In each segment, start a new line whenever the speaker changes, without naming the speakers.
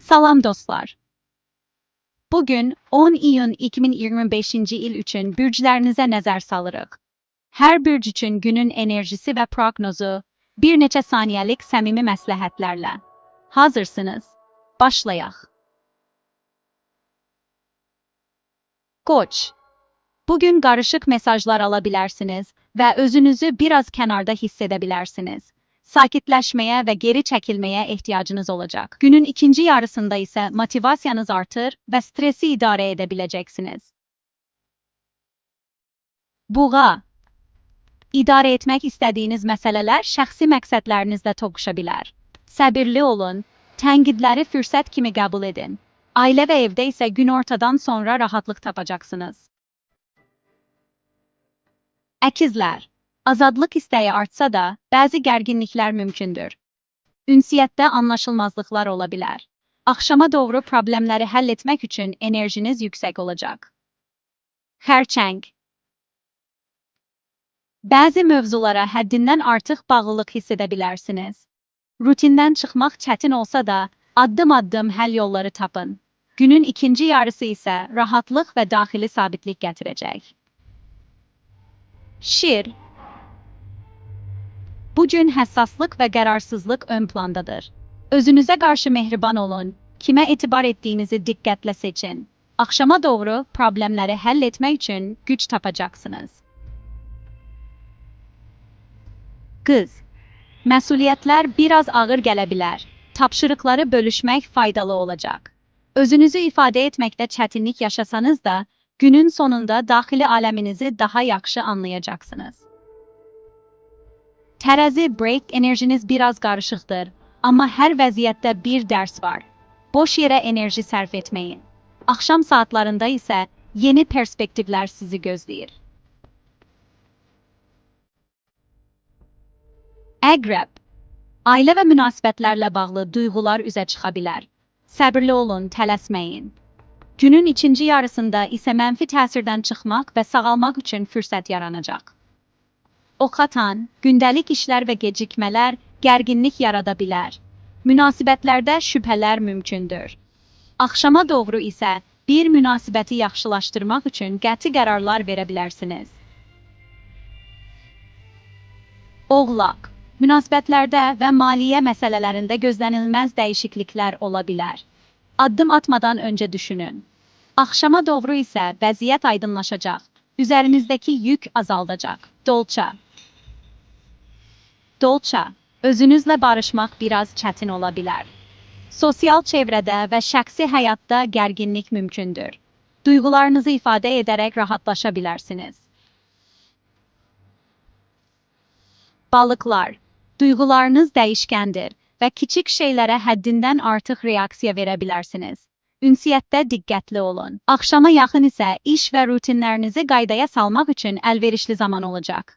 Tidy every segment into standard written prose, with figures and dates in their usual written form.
Salam dostlar. Bugün 10 iyun 2025 il üçün bürclərinizə nəzər salırıq. Hər bürc üçün günün enerjisi və proqnozu bir neçə saniyəlik səmimi məsləhətlərlə. Hazırsınız? Başlayaq. Koç. Bugün qarışıq mesajlar ala bilərsiniz və özünüzü biraz kənarda hiss edə bilərsiniz. Sakitləşməyə və geri çəkilməyə ehtiyacınız olacaq. Günün ikinci yarısında isə motivasiyanız artır və stresi idarə edə biləcəksiniz. Buğa. İdarə etmək istədiyiniz məsələlər şəxsi məqsədlərinizlə toqquşa bilər. Səbirli olun, tənqidləri fürsət kimi qəbul edin. Ailə və evdə isə günortadan sonra rahatlıq tapacaqsınız. Əkizlər. Azadlıq istəyi artsa da, bəzi gərginliklər mümkündür. Ünsiyyətdə anlaşılmazlıqlar ola bilər. Axşama doğru problemləri həll etmək üçün enerjiniz yüksək olacaq. Xərçəng. Bəzi mövzulara həddindən artıq bağlılıq hiss edə bilərsiniz. Rutindən çıxmaq çətin olsa da, addım-addım həll yolları tapın. Günün ikinci yarısı isə rahatlıq və daxili sabitlik gətirəcək. Şir. Bugün həssaslıq və qərarsızlıq ön plandadır. Özünüzə qarşı mehriban olun, kimə etibar etdiyinizi diqqətlə seçin. Axşama doğru problemləri həll etmək üçün güc tapacaqsınız. Qız. Məsuliyyətlər biraz ağır gələ bilər. Tapşırıqları bölüşmək faydalı olacaq. Özünüzü ifadə etməkdə çətinlik yaşasanız da, günün sonunda daxili aləminizi daha yaxşı anlayacaqsınız. Tərəzi break enerjiniz biraz qarışıqdır, amma hər vəziyyətdə bir dərs var. Boş yerə enerji sərf etməyin. Axşam saatlarında isə yeni perspektivlər sizi gözləyir. Əqrəb. Ailə və münasibətlərlə bağlı duyğular üzə çıxa bilər. Səbirli olun, tələsməyin. Günün ikinci yarısında isə mənfi təsirdən çıxmaq və sağalmaq üçün fürsət yaranacaq. Oxatan, gündəlik işlər və gecikmələr gərginlik yarada bilər. Münasibətlərdə şübhələr mümkündür. Axşama doğru isə bir münasibəti yaxşılaşdırmaq üçün qəti qərarlar verə bilərsiniz. Oğlaq. Münasibətlərdə və maliyyə məsələlərində gözlənilməz dəyişikliklər ola bilər. Addım atmadan öncə düşünün. Axşama doğru isə vəziyyət aydınlaşacaq. Üzərinizdəki yük azaldacaq. Dolça. Dolça. Özünüzlə barışmaq biraz çətin ola bilər. Sosial çevrədə və şəxsi həyatda gərginlik mümkündür. Duyğularınızı ifadə edərək rahatlaşa bilərsiniz. Balıqlar. Duyğularınız dəyişkəndir və kiçik şeylərə həddindən artıq reaksiya verə bilərsiniz. Ünsiyyətdə diqqətli olun. Axşama yaxın isə iş və rutinlərinizi qaydaya salmaq üçün əlverişli zaman olacaq.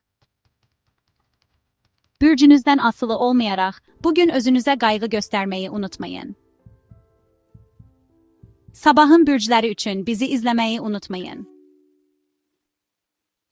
Bürcünüzdən asılı olmayaraq, bugün özünüzə qayğı göstərməyi unutmayın. Sabahın bürcləri üçün bizi izləməyi unutmayın.